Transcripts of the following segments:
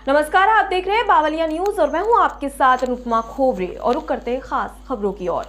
नमस्कार, आप देख रहे हैं बावलिया न्यूज और मैं हूं आपके साथ अनुपमा खोवरे और रुक करते हैं खास खबरों की ओर।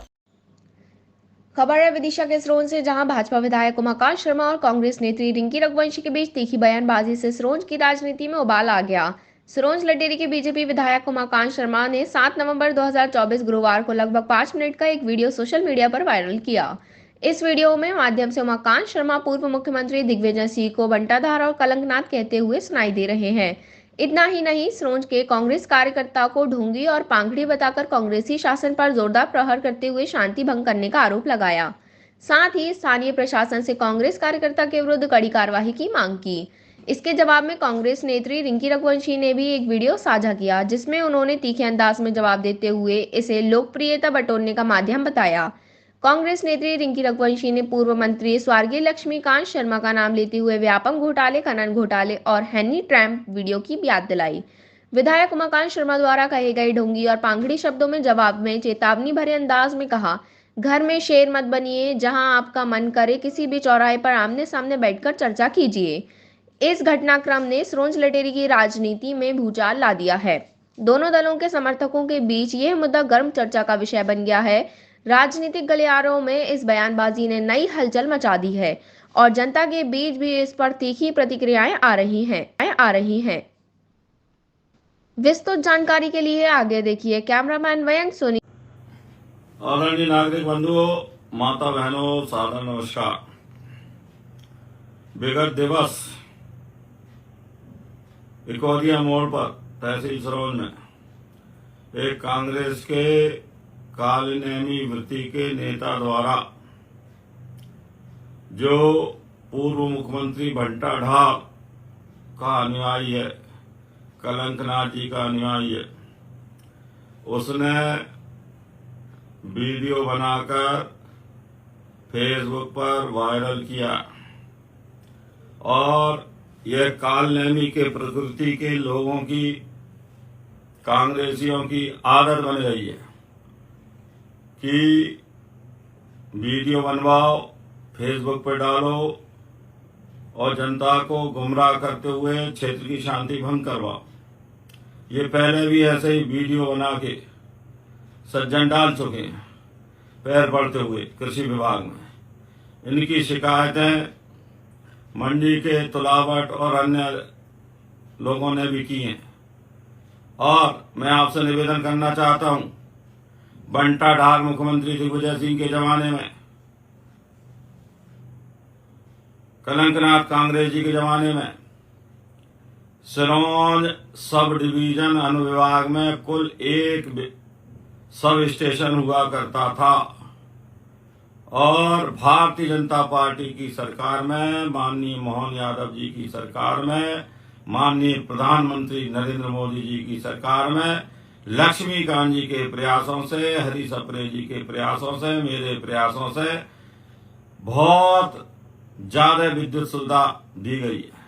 खबर है विदिशा के सिरोंज से, जहां भाजपा विधायक उमाकांत शर्मा और कांग्रेस नेत्री रिंकी रघुवंशी के बीच तीखी बयानबाजी से सिरोंज की राजनीति में उबाल आ गया। सिरोंज लटेरी के बीजेपी विधायक उमाकांत शर्मा ने 7 नवंबर 2024 गुरुवार को लगभग 5 मिनट का एक वीडियो सोशल मीडिया पर वायरल किया। इस वीडियो में माध्यम से उमाकांत शर्मा पूर्व मुख्यमंत्री दिग्विजय सिंह को बंटाधार और कलंकनाथ कहते हुए सुनाई दे रहे हैं। इतना ही नहीं, सिरोंज के कांग्रेस कार्यकर्ता को ढोंगी और पांगड़ी बताकर कांग्रेसी शासन पर जोरदार प्रहार करते हुए शांति भंग करने का आरोप लगाया। साथ ही स्थानीय प्रशासन से कांग्रेस कार्यकर्ता के विरुद्ध कड़ी कार्रवाई की मांग की। इसके जवाब में कांग्रेस नेत्री रिंकी रघुवंशी ने भी एक वीडियो साझा किया, जिसमें उन्होंने तीखे अंदाज में जवाब देते हुए इसे लोकप्रियता बटोरने का माध्यम बताया। कांग्रेस नेत्री रिंकी रघुवंशी ने पूर्व मंत्री स्वर्गीय लक्ष्मीकांत शर्मा का नाम लेते हुए व्यापम घोटाले, खनन घोटाले और हैनी ट्रैम्प वीडियो की याद दिलाई। विधायक उमाकांत शर्मा द्वारा कहे गए ढोंगी और पांगड़ी शब्दों में जवाब में चेतावनी भरे अंदाज में कहा, घर में शेर मत बनिए, जहां आपका मन करे किसी भी चौराहे पर आमने सामने बैठकर चर्चा कीजिए। इस घटनाक्रम ने सिरोंज लटेरी की राजनीति में भूचाल ला दिया है। दोनों दलों के समर्थकों के बीच यह मुद्दा गर्म चर्चा का विषय बन गया है। राजनीतिक गलियारों में इस बयानबाजी ने नई हलचल मचा दी है और जनता के बीच भी इस पर तीखी प्रतिक्रियाएं आ रही हैं। विस्तृत जानकारी के लिए आगे देखिए कैमरामैन वयंत सोनी। आदरणीय नागरिक बंधुओं, माता बहनों, सादर नमस्कार। विगत दिवस इकोदिया मोड़ पर तहसील सिरोंज में एक कांग्रेस के कालनेमी वृत्ति के नेता द्वारा जो पूर्व मुख्यमंत्री बंटाधार का अनुयायी है, कलंकनाथ जी का अनुयायी है, उसने वीडियो बनाकर फेसबुक पर वायरल किया और यह कालनेमी के प्रकृति के लोगों की, कांग्रेसियों की आदत बन गई है कि वीडियो बनवाओ, फेसबुक पर डालो और जनता को गुमराह करते हुए क्षेत्र की शांति भंग करवाओ। ये पहले भी ऐसे ही वीडियो बना के सज्जन डाल चुके हैं पैर पड़ते हुए कृषि विभाग में। इनकी शिकायतें मंडी के तुलावट और अन्य लोगों ने भी की हैं और मैं आपसे निवेदन करना चाहता हूं, बंटाधार मुख्यमंत्री दिग्विजय सिंह के जमाने में, कलंकनाथ कांग्रेस जी के जमाने में सिरोंज सब डिवीजन अनुविभाग में कुल एक सब स्टेशन हुआ करता था और भारतीय जनता पार्टी की सरकार में, माननीय मोहन यादव जी की सरकार में, माननीय प्रधानमंत्री नरेंद्र मोदी जी की सरकार में, लक्ष्मीकांत जी के प्रयासों से, हरी सप्रे जी के प्रयासों से, मेरे प्रयासों से बहुत ज्यादा विद्युत सुविधा दी गई है।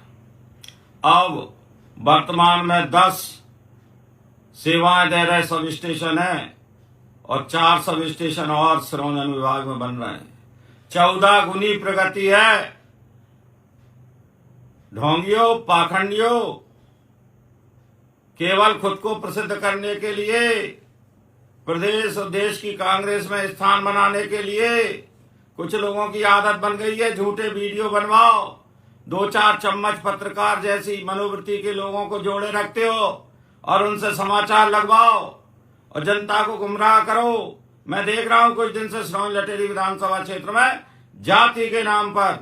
अब वर्तमान में 10 सेवाएं दे रहे सब स्टेशन है और 4 सब स्टेशन और सिरोंज अनुविभाग में बन रहे हैं। 14 गुनी प्रगति है। ढोंगियों, पाखंडियों, केवल खुद को प्रसिद्ध करने के लिए, प्रदेश और देश की कांग्रेस में स्थान बनाने के लिए कुछ लोगों की आदत बन गई है झूठे वीडियो बनवाओ, 2-4 चम्मच पत्रकार जैसी मनोवृत्ति के लोगों को जोड़े रखते हो और उनसे समाचार लगवाओ और जनता को गुमराह करो। मैं देख रहा हूं कुछ दिन से सिरोंज लटेरी विधानसभा क्षेत्र में जाति के नाम पर,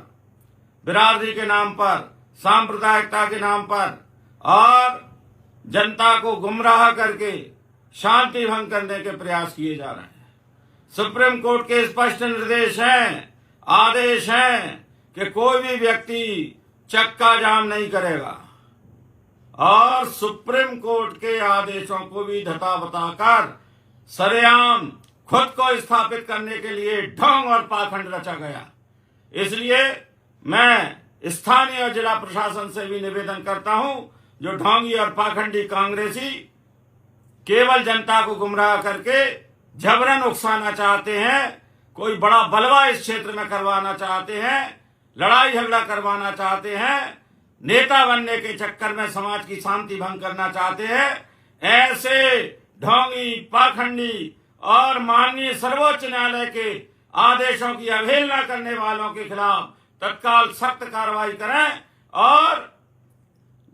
बिरादरी के नाम पर, सांप्रदायिकता के नाम पर और जनता को गुमराह करके शांति भंग करने के प्रयास किए जा रहे हैं। सुप्रीम कोर्ट के स्पष्ट निर्देश हैं, आदेश हैं कि कोई भी व्यक्ति चक्का जाम नहीं करेगा और सुप्रीम कोर्ट के आदेशों को भी धता बताकर सरेआम खुद को स्थापित करने के लिए ढोंग और पाखंड रचा गया। इसलिए मैं स्थानीय और जिला प्रशासन से भी निवेदन करता हूं, जो ढोंगी और पाखंडी कांग्रेसी केवल जनता को गुमराह करके जबरन उकसाना चाहते हैं, कोई बड़ा बलवा इस क्षेत्र में करवाना चाहते हैं, लड़ाई झगड़ा करवाना चाहते हैं, नेता बनने के चक्कर में समाज की शांति भंग करना चाहते हैं, ऐसे ढोंगी, पाखंडी और माननीय सर्वोच्च न्यायालय के आदेशों की अवहेलना करने वालों के खिलाफ तत्काल सख्त कार्रवाई करें और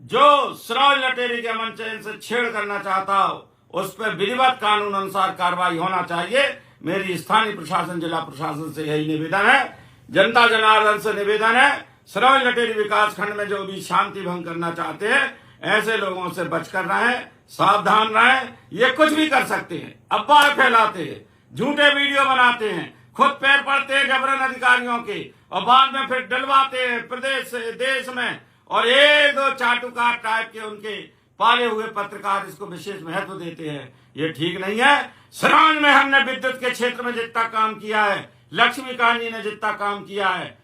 जो सिरोंज लटेरी के अमन चैन से छेड़ करना चाहता हो उस पर विधिवत कानून अनुसार कार्रवाई होना चाहिए। मेरी स्थानीय प्रशासन, जिला प्रशासन से यही निवेदन है, जनता जनार्दन से निवेदन है, सिरोंज लटेरी विकास खंड में जो भी शांति भंग करना चाहते हैं ऐसे लोगों से बचकर रहें, सावधान रहें। ये कुछ भी कर सकते हैं, अफवाह फैलाते हैं, झूठे वीडियो बनाते हैं, खुद पैर पड़ते हैं जबरन अधिकारियों के और बाद में फिर डलवाते हैं प्रदेश से देश में, और एक दो चाटुकार टाइप के उनके पाले हुए पत्रकार इसको विशेष महत्व देते हैं। ये ठीक नहीं है। सिरोंज में हमने विद्युत के क्षेत्र में जितना काम किया है, लक्ष्मीकांत जी ने जितना काम किया है,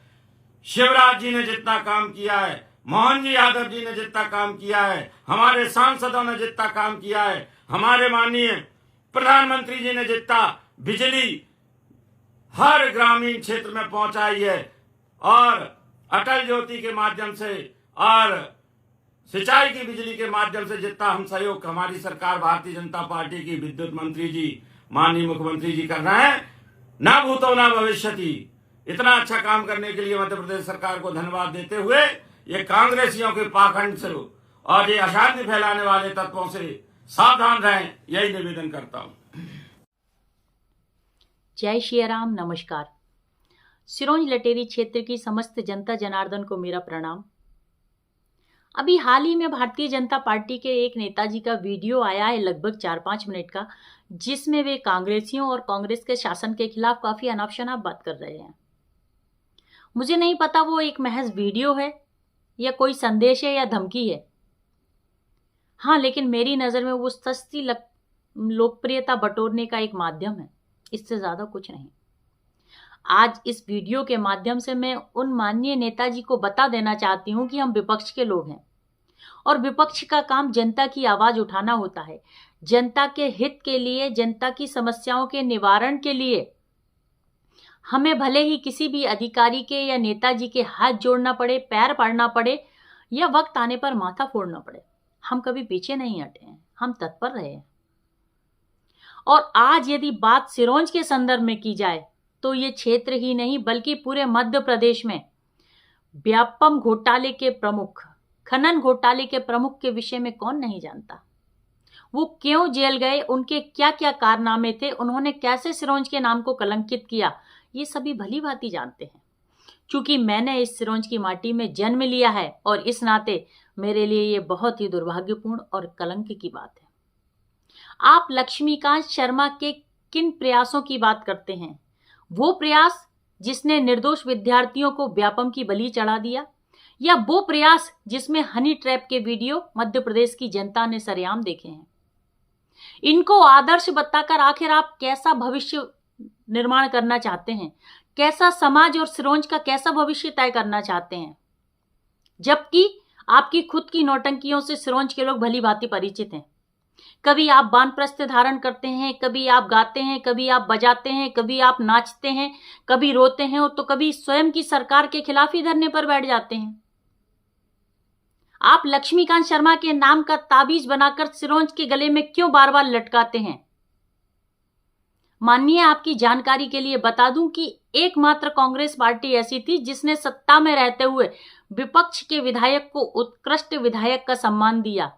शिवराज जी ने जितना काम किया है, मोहन जी यादव जी ने जितना काम किया है, हमारे सांसदों ने जितना काम किया है, हमारे माननीय प्रधानमंत्री जी ने जितना बिजली हर ग्रामीण क्षेत्र में पहुंचाई है और अटल ज्योति के माध्यम से और सिंचाई की बिजली के माध्यम से जितना हम सहयोग हमारी सरकार भारतीय जनता पार्टी की विद्युत मंत्री जी, माननीय मुख्यमंत्री जी कर रहे हैं, ना भूतो ना भविष्यति, इतना अच्छा काम करने के लिए मध्य प्रदेश सरकार को धन्यवाद देते हुए ये कांग्रेसियों के पाखंड से और ये अशांति फैलाने वाले तत्वों से सावधान रहें, यही निवेदन करता हूं। जय श्री राम, नमस्कार। सिरोंज लटेरी क्षेत्र की समस्त जनता जनार्दन को मेरा प्रणाम। अभी हाल ही में भारतीय जनता पार्टी के एक नेताजी का वीडियो आया है लगभग 4-5 मिनट का, जिसमें वे कांग्रेसियों और कांग्रेस के शासन के खिलाफ काफी अनाप शनाप बात कर रहे हैं। मुझे नहीं पता वो एक महज वीडियो है या कोई संदेश है या धमकी है। हाँ, लेकिन मेरी नजर में वो सस्ती लोकप्रियता बटोरने का एक माध्यम है, इससे ज्यादा कुछ नहीं। आज इस वीडियो के माध्यम से मैं उन माननीय नेताजी को बता देना चाहती हूं कि हम विपक्ष के लोग हैं और विपक्ष का काम जनता की आवाज उठाना होता है, जनता के हित के लिए, जनता की समस्याओं के निवारण के लिए। हमें भले ही किसी भी अधिकारी के या नेताजी के हाथ जोड़ना पड़े, पैर पड़ना पड़े या वक्त आने पर माथा फोड़ना पड़े, हम कभी पीछे नहीं हटे हैं, हम तत्पर रहे हैं। और आज यदि बात सिरोंज के संदर्भ में की जाए तो ये क्षेत्र ही नहीं बल्कि पूरे मध्य प्रदेश में व्यापम घोटाले के प्रमुख, खनन घोटाले के प्रमुख के विषय में कौन नहीं जानता। वो क्यों जेल गए, उनके क्या क्या कारनामे थे, उन्होंने कैसे सिरोंज के नाम को कलंकित किया, ये सभी भली भांति जानते हैं। क्योंकि मैंने इस सिरोंज की माटी में जन्म लिया है और इस नाते मेरे लिए ये बहुत ही दुर्भाग्यपूर्ण और कलंक की बात है। आप लक्ष्मीकांत शर्मा के किन प्रयासों की बात करते हैं? वो प्रयास जिसने निर्दोष विद्यार्थियों को व्यापम की बलि चढ़ा दिया, या वो प्रयास जिसमें हनी ट्रैप के वीडियो मध्य प्रदेश की जनता ने सरेआम देखे हैं? इनको आदर्श बताकर आखिर आप कैसा भविष्य निर्माण करना चाहते हैं? कैसा समाज और सिरोंज का कैसा भविष्य तय करना चाहते हैं? जबकि आपकी खुद की नौटंकियों से सिरोंज के लोग भली भांति परिचित हैं। कभी आप वानप्रस्थ धारण करते हैं, कभी आप गाते हैं, कभी आप बजाते हैं, कभी आप नाचते हैं, कभी रोते हैं और तो कभी स्वयं की सरकार के खिलाफ ही धरने पर बैठ जाते हैं। आप लक्ष्मीकांत शर्मा के नाम का ताबीज बनाकर सिरोंज के गले में क्यों बार बार लटकाते हैं? माननीय, आपकी जानकारी के लिए बता दूं कि एकमात्र कांग्रेस पार्टी ऐसी थी जिसने सत्ता में रहते हुए विपक्ष के विधायक को उत्कृष्ट विधायक का सम्मान दिया,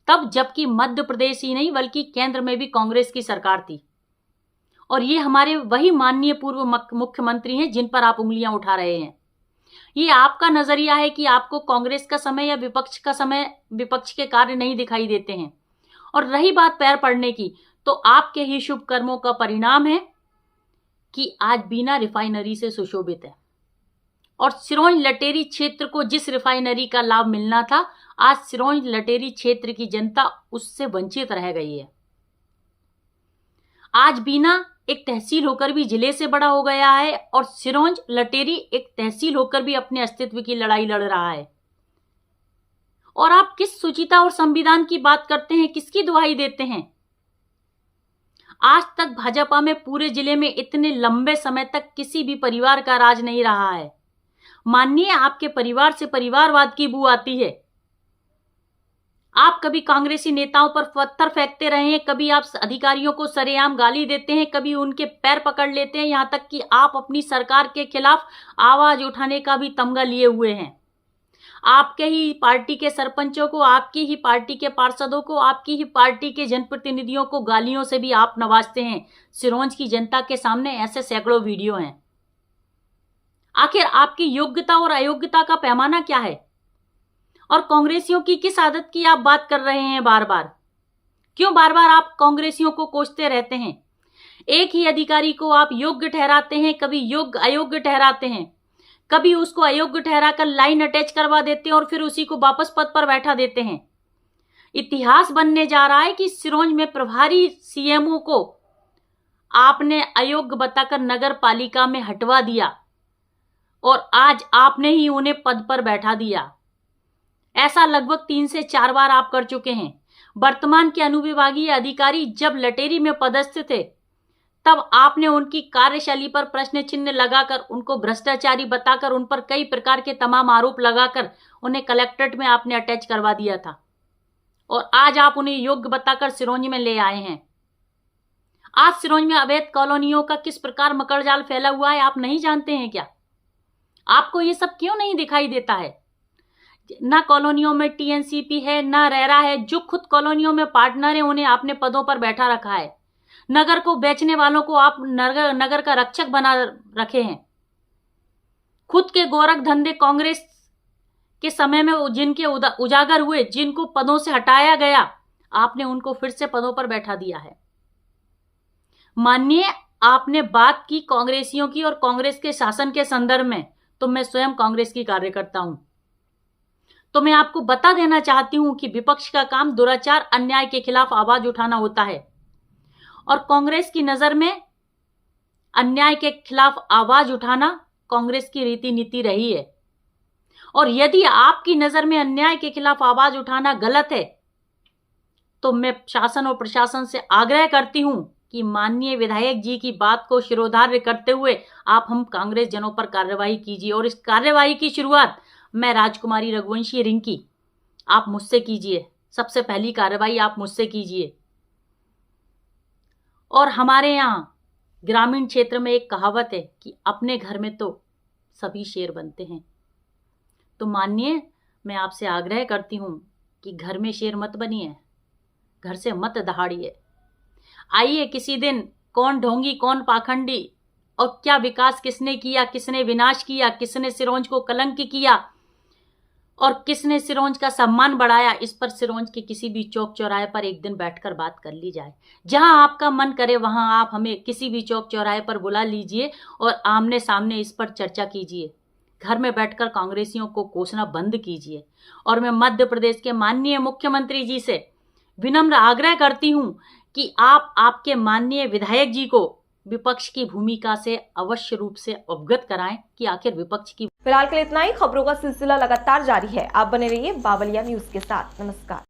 तब जबकि मध्य प्रदेश ही नहीं बल्कि केंद्र में भी कांग्रेस की सरकार थी। और ये हमारे वही माननीय पूर्व मुख्यमंत्री हैं जिन पर आप उंगलियां उठा रहे हैं। ये आपका नजरिया है कि आपको कांग्रेस का समय या विपक्ष का समय, विपक्ष के कार्य नहीं दिखाई देते हैं। और रही बात पैर पड़ने की, तो आपके ही शुभ कर्मों का परिणाम है कि आज बीना रिफाइनरी से सुशोभित है और सिरोंज लटेरी क्षेत्र को जिस रिफाइनरी का लाभ मिलना था, आज सिरोंज लटेरी क्षेत्र की जनता उससे वंचित रह गई है। आज बीना एक तहसील होकर भी जिले से बड़ा हो गया है और सिरोंज लटेरी एक तहसील होकर भी अपने अस्तित्व की लड़ाई लड़ रहा है। और आप किस शुचिता और संविधान की बात करते हैं, किसकी दुहाई देते हैं? आज तक भाजपा में पूरे जिले में इतने लंबे समय तक किसी भी परिवार का राज नहीं रहा है। मानिए आपके परिवार से परिवारवाद की बू आती है। आप कभी कांग्रेसी नेताओं पर पत्थर फेंकते रहे हैं, कभी आप अधिकारियों को सरेआम गाली देते हैं, कभी उनके पैर पकड़ लेते हैं, यहां तक कि आप अपनी सरकार के खिलाफ आवाज उठाने का भी तमगा लिए हुए हैं। आपके ही पार्टी के सरपंचों को, आपकी ही पार्टी के पार्षदों को, आपकी ही पार्टी के जनप्रतिनिधियों को गालियों से भी आप नवाजते हैं। सिरोंज की जनता के सामने ऐसे सैकड़ों वीडियो हैं। आखिर आपकी योग्यता और अयोग्यता का पैमाना क्या है? और कांग्रेसियों की किस आदत की आप बात कर रहे हैं बार बार? क्यों बार बार आप कांग्रेसियों को कोसते रहते हैं? एक ही अधिकारी को आप योग्य ठहराते हैं, कभी योग्य अयोग्य ठहराते हैं, कभी उसको अयोग्य ठहराकर लाइन अटैच करवा देते हैं और फिर उसी को वापस पद पर बैठा देते हैं। इतिहास बनने जा रहा है कि सिरोंज में प्रभारी सीएमओ को आपने अयोग्य बताकर नगर पालिका में हटवा दिया और आज आपने ही उन्हें पद पर बैठा दिया। ऐसा लगभग 3 से 4 बार आप कर चुके हैं। वर्तमान के अनुविभागीय अधिकारी जब लटेरी में पदस्थ थे तब आपने उनकी कार्यशैली पर प्रश्न चिन्ह लगाकर, उनको भ्रष्टाचारी बताकर, उन पर कई प्रकार के तमाम आरोप लगाकर उन्हें कलेक्ट्रेट में आपने अटैच करवा दिया था और आज आप उन्हें योग्य बताकर सिरोंज में ले आए हैं। आज सिरोंज में अवैध कॉलोनियों का किस प्रकार मकड़जाल फैला हुआ है आप नहीं जानते हैं क्या? आपको ये सब क्यों नहीं दिखाई देता है? ना कॉलोनियों में टीएनसीपी है, ना रेरा है। जो खुद कॉलोनियों में पार्टनर है उन्हें आपने पदों पर बैठा रखा है। नगर को बेचने वालों को आप नगर का रक्षक बना रखे हैं। खुद के गोरख धंधे कांग्रेस के समय में जिनके उजागर हुए, जिनको पदों से हटाया गया, आपने उनको फिर से पदों पर बैठा दिया है। मानिए आपने बात की कांग्रेसियों की और कांग्रेस के शासन के संदर्भ में, तो मैं स्वयं कांग्रेस की कार्यकर्ता हूं, तो मैं आपको बता देना चाहती हूं कि विपक्ष का काम दुराचार, अन्याय के खिलाफ आवाज उठाना होता है और कांग्रेस की नजर में अन्याय के खिलाफ आवाज उठाना कांग्रेस की रीति नीति रही है। और यदि आपकी नजर में अन्याय के खिलाफ आवाज उठाना गलत है तो मैं शासन और प्रशासन से आग्रह करती हूं कि माननीय विधायक जी की बात को शिरोधार्य करते हुए आप हम कांग्रेस जनों पर कार्यवाही कीजिए। और इस कार्यवाही की शुरुआत मैं राजकुमारी रघुवंशी रिंकी, आप मुझसे कीजिए। सबसे पहली कार्रवाई आप मुझसे कीजिए। और हमारे यहाँ ग्रामीण क्षेत्र में एक कहावत है कि अपने घर में तो सभी शेर बनते हैं। तो मानिए मैं आपसे आग्रह करती हूं कि घर में शेर मत बनिए, घर से मत दहाड़िए। आइए किसी दिन कौन ढोंगी कौन पाखंडी और क्या विकास किसने किया, किसने विनाश किया, किसने सिरोंज को कलंक किया और किसने सिरोंज का सम्मान बढ़ाया, इस पर सिरोंज के किसी भी चौक चौराहे पर एक दिन बैठकर बात कर ली जाए। जहां आपका मन करे वहां आप हमें किसी भी चौक चौराहे पर बुला लीजिए और आमने सामने इस पर चर्चा कीजिए। घर में बैठकर कांग्रेसियों को कोसना बंद कीजिए। और मैं मध्य प्रदेश के माननीय मुख्यमंत्री जी से विनम्र आग्रह करती हूं कि आप आपके माननीय विधायक जी को विपक्ष की भूमिका से अवश्य रूप से अवगत कराएं कि आखिर विपक्ष की। फिलहाल के लिए इतना ही। खबरों का सिलसिला लगातार जारी है। आप बने रहिए बावलिया न्यूज के साथ। नमस्कार।